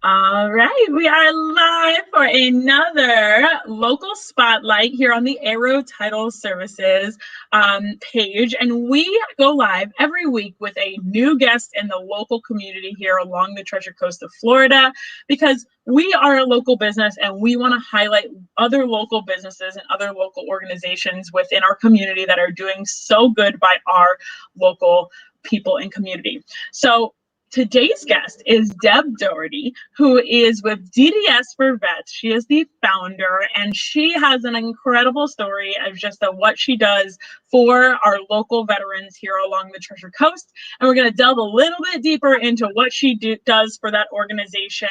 All right, we are live for another local spotlight here on the Aero Title Services page, and we go live every week with a new guest in the local community here along the Treasure Coast of Florida, because we are a local business and we want to highlight other local businesses and other local organizations within our community that are doing so good by our local people and community. So today's guest is Deb Doherty, who is with DDS4VETS. She is the founder, and she has an incredible story of just what she does for our local veterans here along the Treasure Coast. And we're going to delve a little bit deeper into what she does for that organization.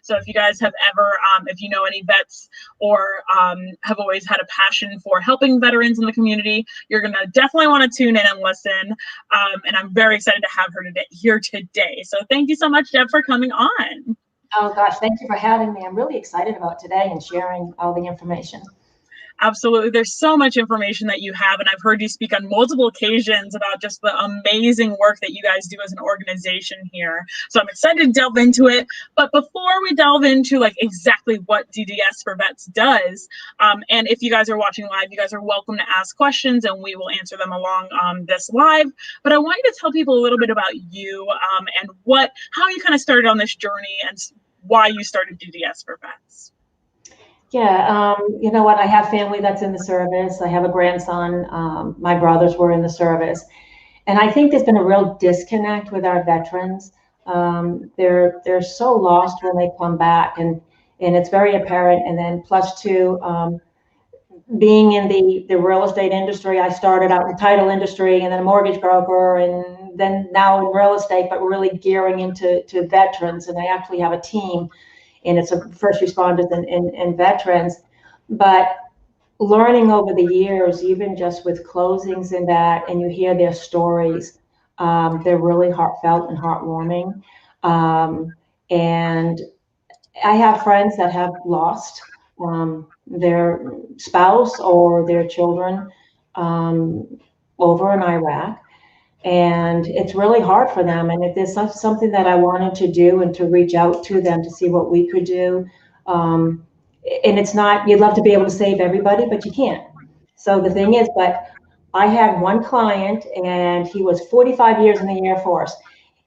So if you guys have ever, if you know any vets or have always had a passion for helping veterans in the community, you're going to definitely want to tune in and listen. And I'm very excited to have her here today. So thank you so much, Deb, for coming on. Oh gosh, thank you for having me. I'm really excited about today and sharing all the information. Absolutely. There's so much information that you have, and I've heard you speak on multiple occasions about just the amazing work that you guys do as an organization here. So I'm excited to delve into it. But before we delve into like exactly what DDS4VETS does, and if you guys are watching live, you guys are welcome to ask questions and we will answer them along this live. But I want you to tell people a little bit about you and how you kind of started on this journey and why you started DDS4VETS. Yeah, you know what? I have family that's in the service. I have a grandson. My brothers were in the service. And I think there's been a real disconnect with our veterans. They're so lost when they come back, and it's very apparent. And then plus two, being in the real estate industry, I started out in the title industry and then a mortgage broker, and then now in real estate, but really gearing into veterans. And I actually have a team, and it's a first responders and veterans. But learning over the years, even just with closings and that, and you hear their stories, they're really heartfelt and heartwarming. And I have friends that have lost their spouse or their children over in Iraq. And it's really hard for them. And if there's something that I wanted to do and to reach out to them to see what we could do, and it's not, you'd love to be able to save everybody, but you can't. So the thing is, but I had one client and he was 45 years in the Air Force.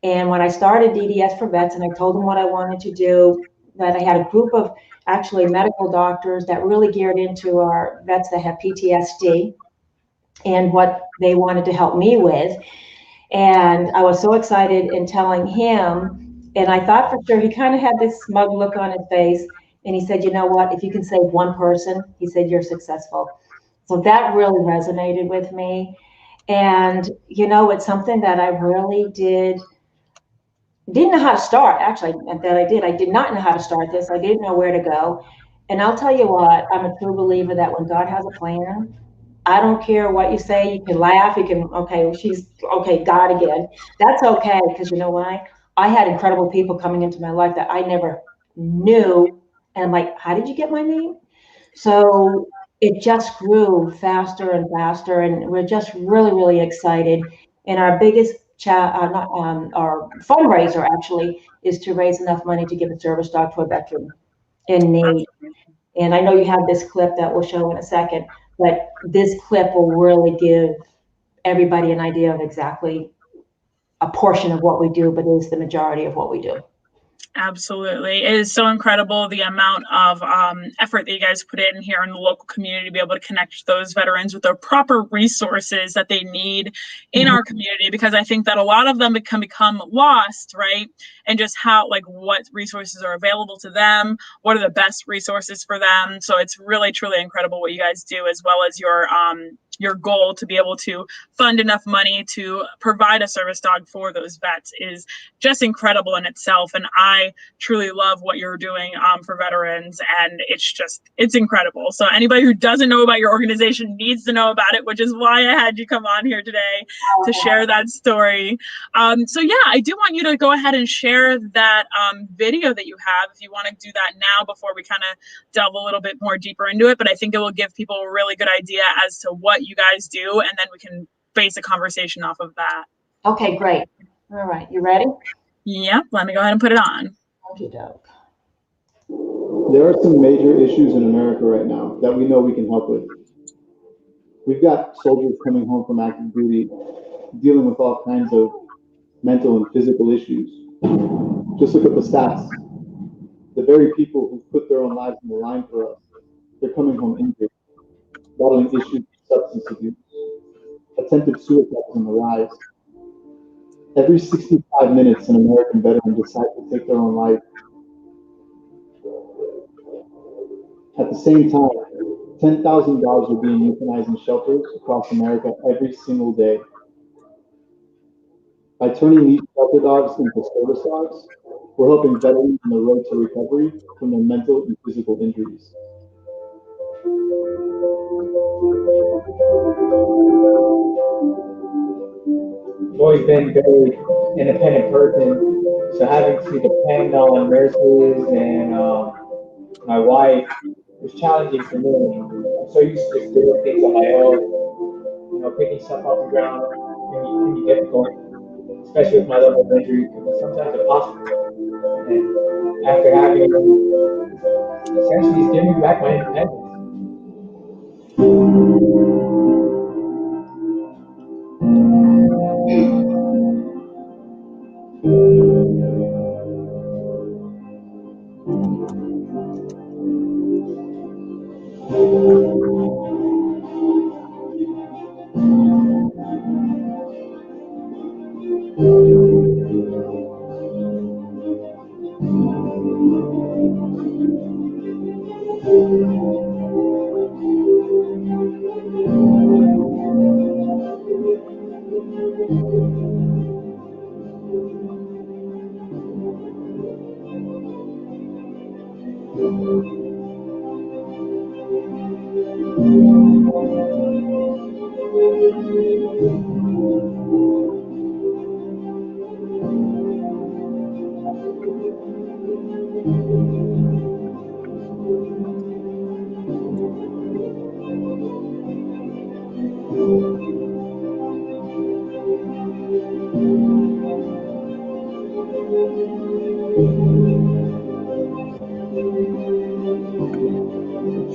And when I started DDS4VETS and I told him what I wanted to do, that I had a group of actually medical doctors that really geared into our vets that have PTSD and what they wanted to help me with. And I was so excited in telling him, and I thought for sure, he kind of had this smug look on his face. And he said, you know what, if you can save one person, he said, you're successful. So that really resonated with me. And, you know, it's something that I really didn't know how to start, actually, that I did not know how to start this. I didn't know where to go. And I'll tell you what, I'm a true believer that when God has a plan, I don't care what you say. You can laugh. You can, okay, God again. That's okay, because you know why? I had incredible people coming into my life that I never knew. And I'm like, how did you get my name? So it just grew faster and faster. And we're just really, really excited. And our biggest our fundraiser actually is to raise enough money to give a service dog to a veteran in need. And I know you have this clip that we'll show in a second, but this clip will really give everybody an idea of exactly a portion of what we do, but it is the majority of what we do. Absolutely. It is so incredible the amount of effort that you guys put in here in the local community to be able to connect those veterans with the proper resources that they need in our community, because I think that a lot of them can become lost, right? And just what resources are available to them, what are the best resources for them. So it's really, truly incredible what you guys do, as well as your goal to be able to fund enough money to provide a service dog for those vets is just incredible in itself. And I truly love what you're doing for veterans, and it's incredible. So anybody who doesn't know about your organization needs to know about it, which is why I had you come on here today to share that story. So yeah, I do want you to go ahead and share that video that you have, if you want to do that now before we kind of delve a little bit more deeper into it. But I think it will give people a really good idea as to what you guys do, and then we can base a conversation off of that. Okay, great. All right, you ready? Yep, let me go ahead and put it on. Okey doke. There are some major issues in America right now that we know we can help with. We've got soldiers coming home from active duty dealing with all kinds of mental and physical issues. Just look at the stats. The very people who put their own lives on the line for us, they're coming home injured, battling issues of substance abuse. Attempted suicide is on the rise. Every 65 minutes, an American veteran decides to take their own life. At the same time, 10,000 dogs are being euthanized in shelters across America every single day. By turning these shelter dogs into service dogs, we're helping veterans on the road to recovery from their mental and physical injuries. I've always been a very independent person, so having to depend on nurses and my wife was challenging for me. I'm so used to just doing things on my own. You know, picking stuff off the ground can be difficult, especially with my level of injury. It can be sometimes impossible. And after having essentially he's giving me back my independence.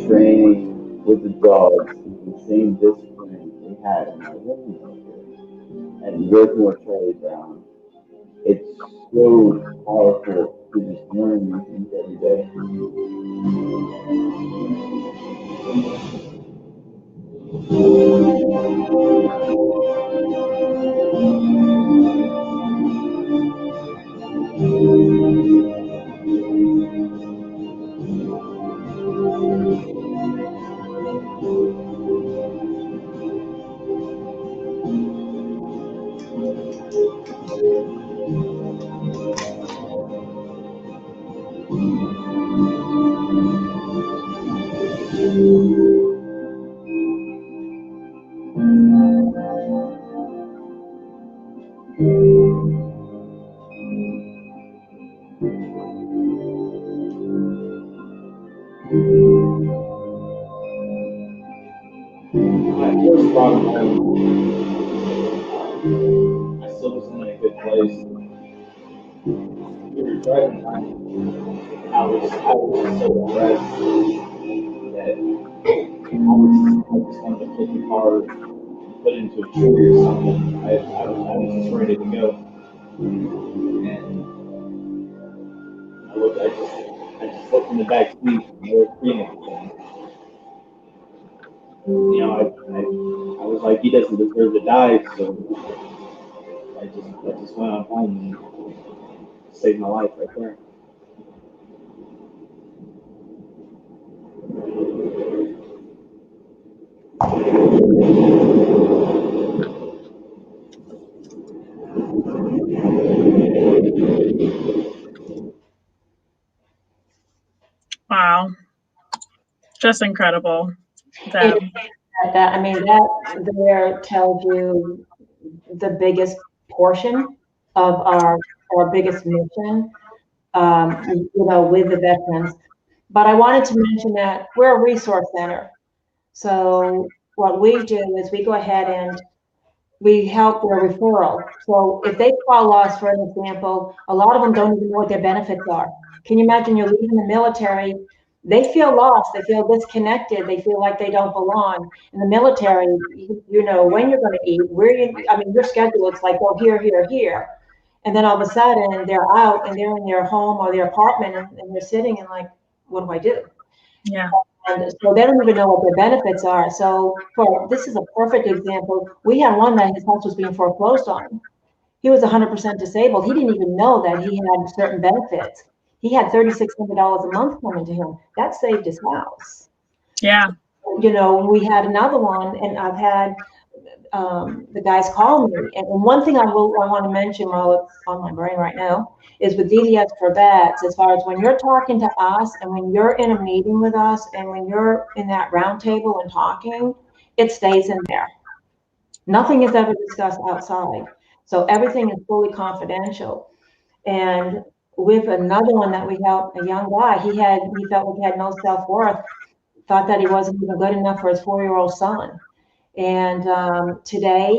Training with the dogs is the same discipline they had in my own military and working with Charlie Brown. It's so powerful to just learn new things every day. My first brought home, I still wasn't in a good place. We were driving home. I was so depressed that I just wanted to flip the car, put it into a tree or something. I was just ready to go. And I just looked in the back seat and they were Phoenix. You know, I was like, he doesn't deserve to die, so I just went on home and saved my life right there. Wow. Just incredible. I mean, that there tells you the biggest portion of our biggest mission, you know, with the veterans. But I wanted to mention that we're a resource center. So what we do is we go ahead and we help with referral. So if they call us, for an example, a lot of them don't even know what their benefits are. Can you imagine you're leaving the military they feel lost, they feel disconnected, they feel like they don't belong. In the military, you know when you're going to eat, your schedule, it's like, oh, here, here, here. And then all of a sudden they're out and they're in their home or their apartment and they're sitting and like, what do I do? Yeah. And so they don't even know what their benefits are. So this is a perfect example. We had one that his house was being foreclosed on. He was 100% disabled. He didn't even know that he had certain benefits. He had $3,600 a month coming to him. That saved his house. Yeah. You know, we had another one, and I've had the guys call me. And one thing I want to mention while it's on my brain right now is with DDS4VETS, as far as when you're talking to us and when you're in a meeting with us and when you're in that round table and talking, it stays in there. Nothing is ever discussed outside. So everything is fully confidential. And with another one that we helped, a young guy, he felt like he had no self-worth, thought that he wasn't even good enough for his 4-year-old son. And today,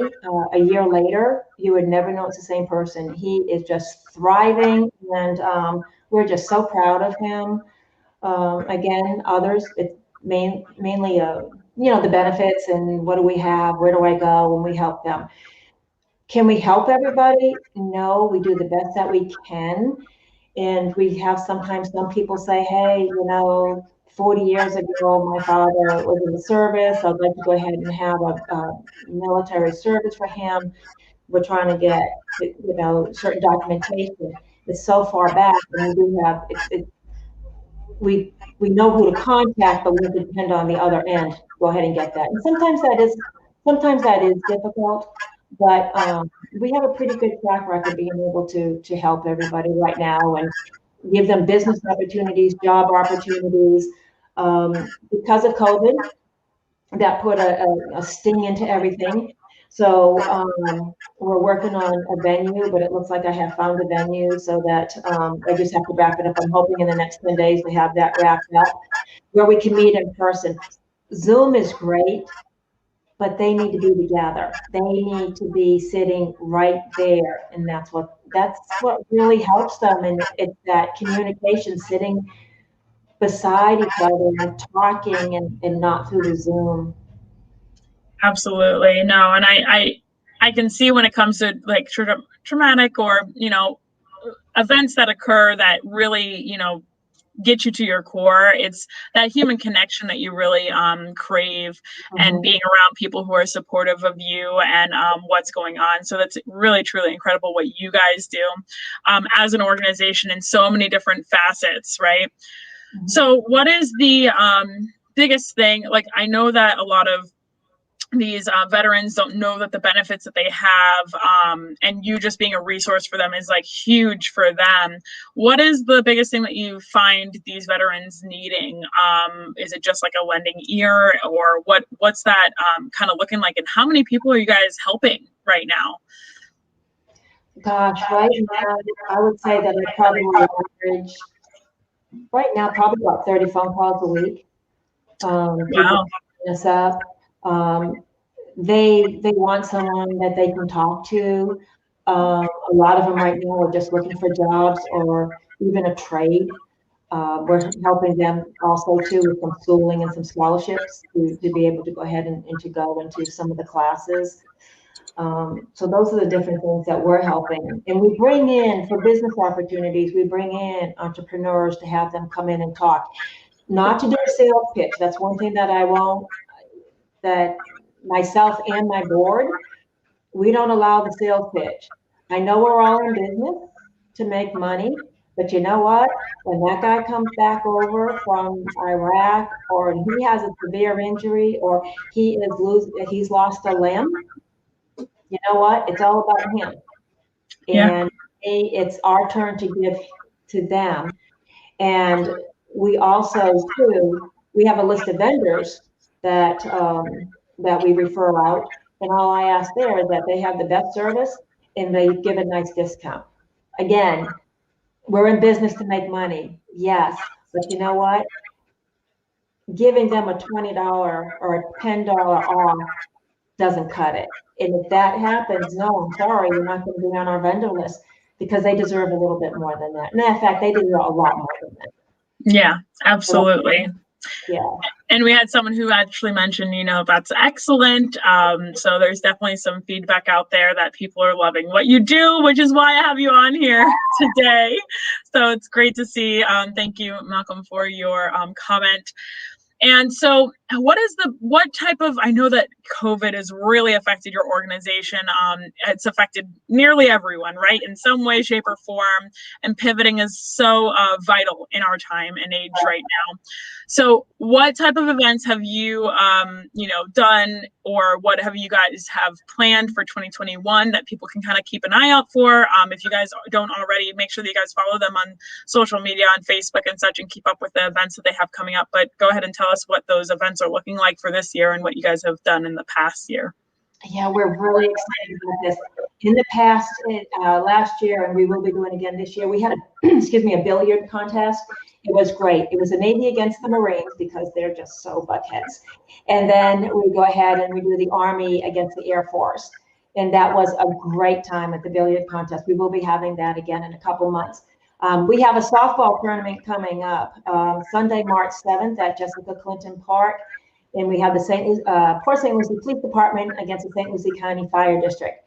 a year later, you would never know it's the same person. He is just thriving, and we're just so proud of him. Again, others, it's mainly, the benefits and what do we have, where do I go when we help them. Can we help everybody? No, we do the best that we can. And we have sometimes some people say, hey, 40 years ago, my father was in the service. I'd like to go ahead and have a military service for him. We're trying to get, certain documentation. It's so far back, and we do have, we know who to contact, but we have to depend on the other end. Go ahead and get that. And sometimes that is difficult, but we have a pretty good track record being able to help everybody right now and give them business opportunities, job opportunities. Because of COVID, that put a sting into everything. So we're working on a venue, but it looks like I have found a venue so that I just have to wrap it up. I'm hoping in the next 10 days to have that wrapped up where we can meet in person. Zoom is great, but they need to be together. They need to be sitting right there. And that's what really helps them. And it's that communication, sitting beside each other and talking and not through the Zoom. Absolutely. No. And I can see when it comes to like traumatic or, events that occur that really, get you to your core. It's that human connection that you really crave, and being around people who are supportive of you and what's going on. So that's really, truly incredible what you guys do as an organization in so many different facets, right? So what is the biggest thing? Like, I know that a lot of these veterans don't know that the benefits that they have, and you just being a resource for them is like huge for them. What is the biggest thing that you find these veterans needing? Is it just like a lending ear, or what's that kind of looking like? And how many people are you guys helping right now? Gosh, right now, I would say that I probably average right now probably about 30 phone calls a week. Wow. Us up. They want someone that they can talk to. A lot of them right now are just looking for jobs or even a trade. We're helping them also too with some schooling and some scholarships to be able to go ahead and to go into some of the classes. So those are the different things that we're helping. And we bring in, for business opportunities, we bring in entrepreneurs to have them come in and talk. Not to do a sales pitch. That's one thing that that myself and my board, we don't allow the sales pitch. I know we're all in business to make money, but you know what? When that guy comes back over from Iraq, or he has a severe injury, or he's lost a limb, you know what? It's all about him. Yeah. And it's our turn to give to them. And we also too, we have a list of vendors that we refer out, and all I ask there is that they have the best service and they give a nice discount. Again, we're in business to make money, yes, but you know what? Giving them a $20 or a $10 off doesn't cut it. And if that happens, no, I'm sorry, you're not going to be on our vendor list, because they deserve a little bit more than that. Matter of fact, they deserve a lot more than that. Yeah, absolutely. Yeah. And we had someone who actually mentioned, that's excellent. So there's definitely some feedback out there that people are loving what you do, which is why I have you on here today. So it's great to see. Thank you, Malcolm, for your comment. And so what type of, I know that COVID has really affected your organization. It's affected nearly everyone, right? In some way, shape, or form. And pivoting is so vital in our time and age right now. So what type of events have you, done, or what have you guys have planned for 2021 that people can kind of keep an eye out for? If you guys don't already, make sure that you guys follow them on social media, on Facebook and such, and keep up with the events that they have coming up. But go ahead and tell us what those events are looking like for this year and what you guys have done in the past year. Yeah, we're really excited about this. In the past, last year, and we will be doing again this year, we had a billiard contest. It was great. It was a Navy against the Marines because they're just so buttheads. And then we go ahead and we do the Army against the Air Force. And that was a great time at the billiard contest. We will be having that again in a couple months. We have a softball tournament coming up Sunday, March 7th at Jessica Clinton Park. And we have the Port St. Lucie Police Department against the St. Lucie County Fire District.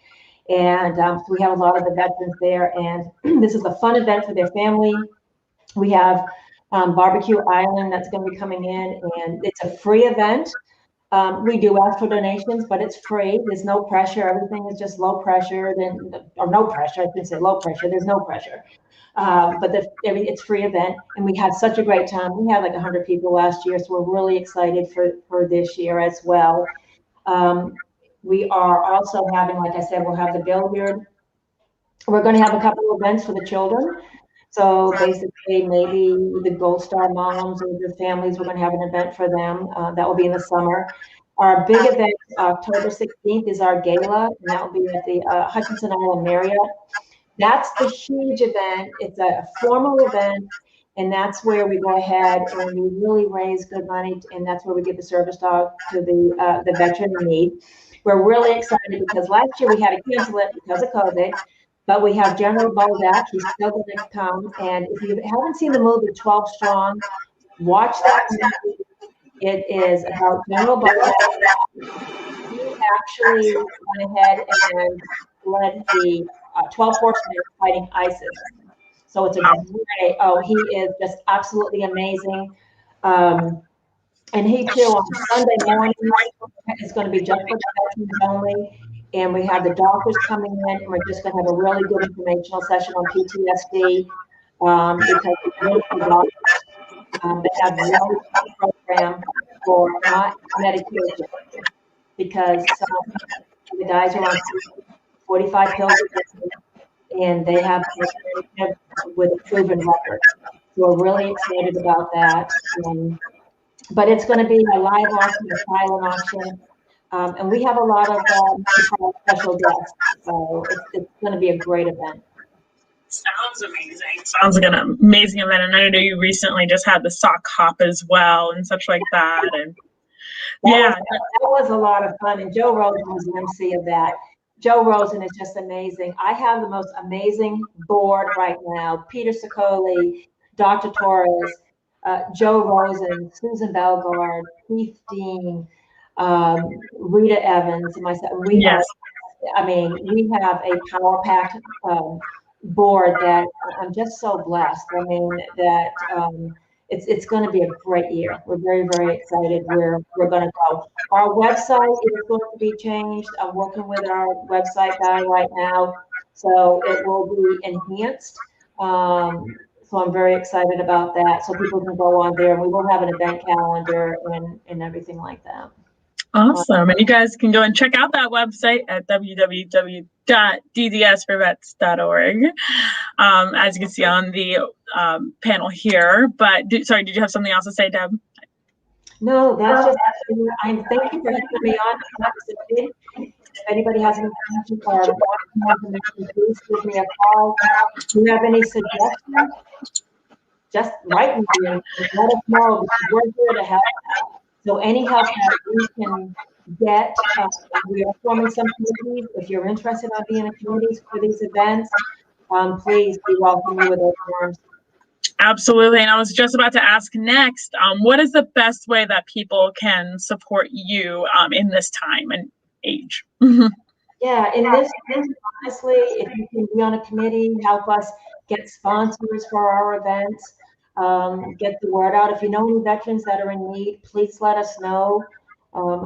And so we have a lot of the veterans there. And this is a fun event for their family. We have Barbecue Island that's going to be coming in, and it's a free event. We do ask for donations, but it's free. There's no pressure. Everything is just low pressure, or no pressure. I shouldn't say low pressure. There's no pressure. But it's free event, and we had such a great time. We had like 100 people last year, so we're really excited for this year as well. We are also having, like I said, we'll have the billiard. We're going to have a couple of events for the children. So basically, maybe the Gold Star moms or the families, we're going to have an event for them. That will be in the summer. Our big event, October 16th, is our gala, and that will be at the Hutchinson Island Marriott. That's the huge event. It's a formal event, and that's where we go ahead and we really raise good money, and that's where we give the service dog to the veteran in need. We're really excited because last year we had to cancel it because of COVID. But we have General Bozak. He's still going to come. And if you haven't seen the movie 12 Strong, watch that movie. It is about General Bozak. He actually went ahead and led the 12 Horsemen fighting ISIS. So it's a great, he is just absolutely amazing. And he too, on Sunday morning, is going to be just for veterans only. And we have the doctors coming in, and we're just going to have a really good informational session on PTSD because they have a really good program for not medication because the guys are on 45 pills a day, and they have with a proven record. So we're really excited about that. But it's going to be a live auction, a silent auction. And we have a lot of special guests, so it's going to be a great event. Sounds amazing. Sounds like an amazing event. And I know you recently just had the sock hop as well and such like that. And that was a lot of fun. And Joe Rosen was the MC of that. Joe Rosen is just amazing. I have the most amazing board right now. Peter Sicoli, Dr. Torres, Joe Rosen, Susan Belgard, Keith Dean, Rita Evans, and myself. We have a power-packed board that I'm just so blessed. I mean, that it's going to be a great year. We're very, very excited where we're going to go. Our website is going to be changed. I'm working with our website guy right now, so it will be enhanced. So I'm very excited about that. So people can go on there, and we will have an event calendar and everything like that. Awesome. And you guys can go and check out that website at www.DDS4VETS.org, as you can see on the panel here. But sorry, did you have something else to say, Deb? No, that's just, I'm thank you for having me on. If anybody has any questions or information, please give me a call. Do you have any suggestions? Just write me and let us know, because we're here to help. So any help that we can get, we are forming some committees. If you're interested in being in committees for these events, please be welcome with open arms. Absolutely. And I was just about to ask next, what is the best way that people can support you in this time and age? Yeah, in this, honestly, if you can be on a committee, help us get sponsors for our events, get the word out. If you know any veterans that are in need, please let us know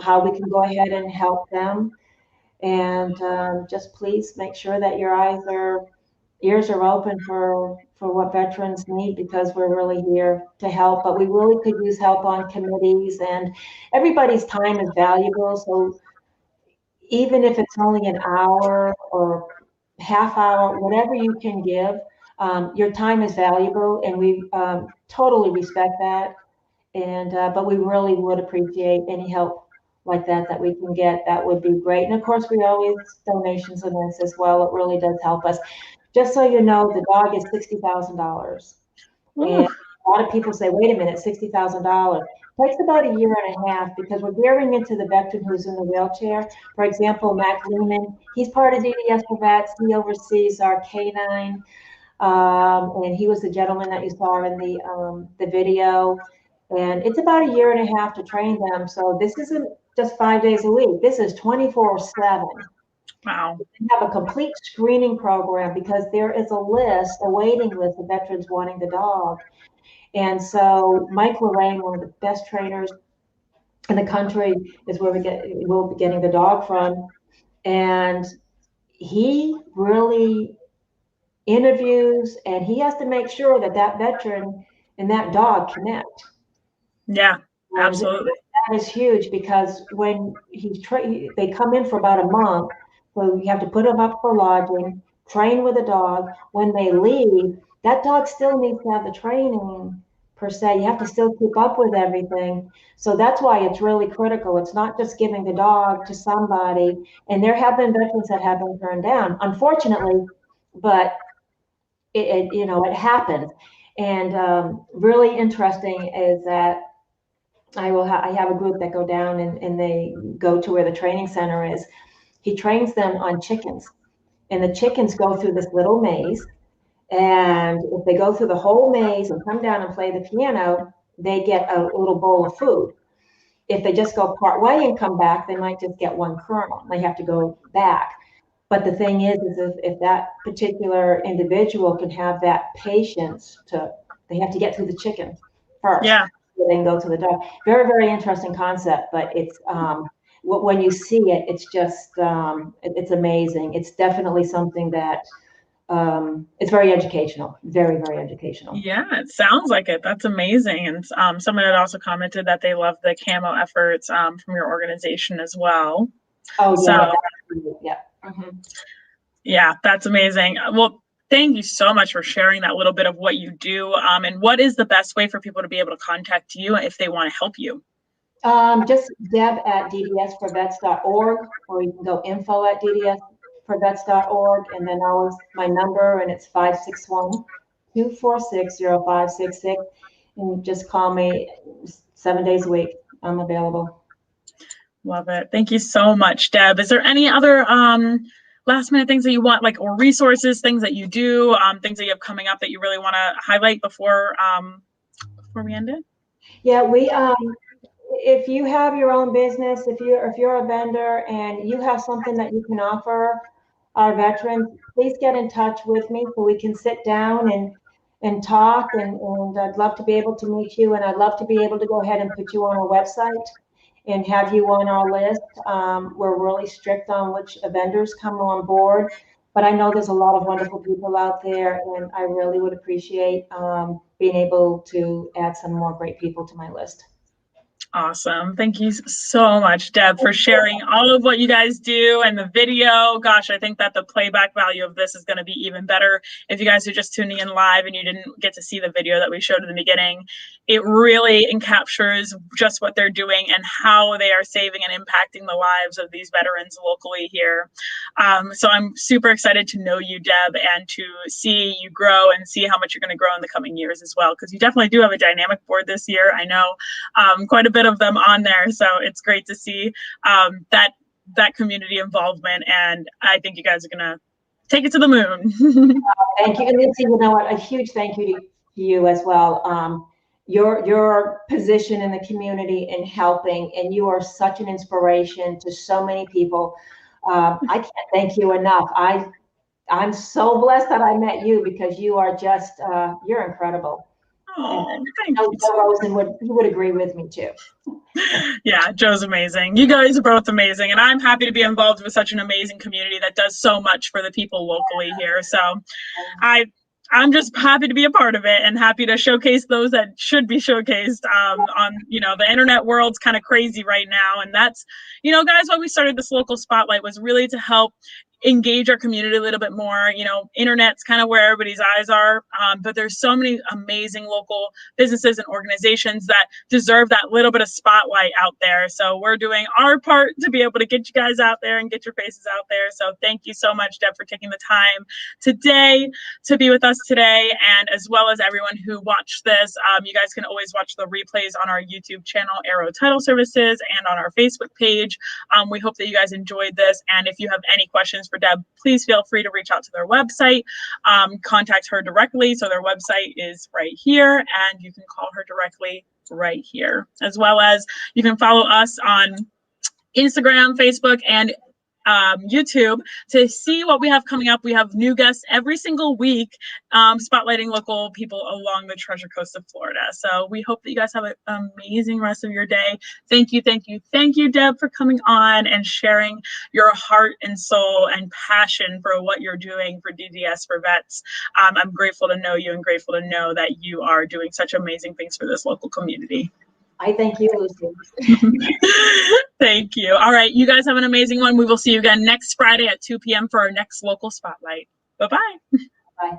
how we can go ahead and help them. And just please make sure that your ears are open for what veterans need, because we're really here to help. But we really could use help on committees, and everybody's time is valuable. So even if it's only an hour or half hour, whatever you can give, your time is valuable, and we totally respect that. And but we really would appreciate any help like that we can get. That would be great. And of course, we always donations in this as well. It really does help us. Just so you know, the dog is $60,000. And a lot of people say, wait a minute, $60,000. It takes about a year and a half, because we're gearing into the veteran who's in the wheelchair. For example, Mac Lehman, he's part of DDS4VETS. He oversees our canine. And he was the gentleman that you saw in the video. And it's about a year and a half to train them. So this isn't just 5 days a week. This is 24/7. Wow. We have a complete screening program, because there is a waiting list of veterans wanting the dog. And so Mike Lorraine, one of the best trainers in the country, is where we'll be getting the dog from. And he really interviews, and he has to make sure that that veteran and that dog connect. Yeah, absolutely. That is huge, because when they come in for about a month, so you have to put them up for lodging, train with a dog. When they leave, that dog still needs to have the training per se. You have to still keep up with everything. So that's why it's really critical. It's not just giving the dog to somebody. And there have been veterans that have been turned down, unfortunately, but it happens. And really interesting is that I have a group that go down, and they go to where the training center is. He trains them on chickens, and the chickens go through this little maze. And if they go through the whole maze and come down and play the piano, they get a little bowl of food. If they just go part way and come back, they might just get one kernel. They have to go back. But the thing is if that particular individual can have that patience they have to get through the chicken first. Yeah. So they can go to the dog. Very, very interesting concept, but it's when you see it, it's just it's amazing. It's definitely something that it's very educational, very, very educational. Yeah, it sounds like it. That's amazing. And someone had also commented that they love the camo efforts from your organization as well. Oh, yeah. So, yeah. Mm-hmm. Yeah, that's amazing. Well, thank you so much for sharing that little bit of what you do. And what is the best way for people to be able to contact you if they want to help you? Just Deb at DDS4VETS.org, or you can go info@DDS4VETS.org, and then my number, and it's 561-246-0566. And just call me 7 days a week. I'm available. Love it. Thank you so much, Deb. Is there any other last minute things that you want, like, or resources, things that you do, things that you have coming up that you really want to highlight before we end it? Yeah, if you have your own business, if you're a vendor and you have something that you can offer our veterans, please get in touch with me so we can sit down and talk. And I'd love to be able to meet you, and I'd love to be able to go ahead and put you on our website and have you on our list. We're really strict on which vendors come on board, but I know there's a lot of wonderful people out there, and I really would appreciate being able to add some more great people to my list. Awesome. Thank you so much, Deb, for sharing all of what you guys do and the video. Gosh, I think that the playback value of this is going to be even better. If you guys are just tuning in live and you didn't get to see the video that we showed in the beginning, it really encaptures just what they're doing and how they are saving and impacting the lives of these veterans locally here. So I'm super excited to know you, Deb, and to see you grow and see how much you're going to grow in the coming years as well, because you definitely do have a dynamic board this year. I know quite a bit of them on there, so it's great to see that community involvement, and I think you guys are gonna take it to the moon. Thank you. And Lindsay, you know what, a huge thank you you as well. Your position in the community and helping, and you are such an inspiration to so many people. I can't thank you enough. I'm so blessed that I met you, because you are just, you're incredible. Oh, And thank you. Joe Rosen would agree with me too. Yeah, Joe's amazing. You guys are both amazing. And I'm happy to be involved with such an amazing community that does so much for the people locally here. So I'm just happy to be a part of it, and happy to showcase those that should be showcased. On, the internet world's kind of crazy right now. And that's, guys, why we started this local spotlight was really to help engage our community a little bit more. Internet's kind of where everybody's eyes are, but there's so many amazing local businesses and organizations that deserve that little bit of spotlight out there. So we're doing our part to be able to get you guys out there and get your faces out there. So thank you so much, Deb, for taking the time today to be with us today, and as well as everyone who watched this. You guys can always watch the replays on our YouTube channel, Arrow Title Services, and on our Facebook page. We hope that you guys enjoyed this, and if you have any questions for Deb, please feel free to reach out to their website, contact her directly. So their website is right here, and you can call her directly right here, as well as you can follow us on Instagram, Facebook, and YouTube to see what we have coming up. We have new guests every single week, spotlighting local people along the Treasure Coast of Florida. So we hope that you guys have an amazing rest of your day. Thank you, Deb, for coming on and sharing your heart and soul and passion for what you're doing for DDS4VETS. I'm grateful to know you, and grateful to know that you are doing such amazing things for this local community. I thank you, Lucy. Thank you. All right, you guys have an amazing one. We will see you again next Friday at 2 p.m. for our next local spotlight. Bye-bye. Bye.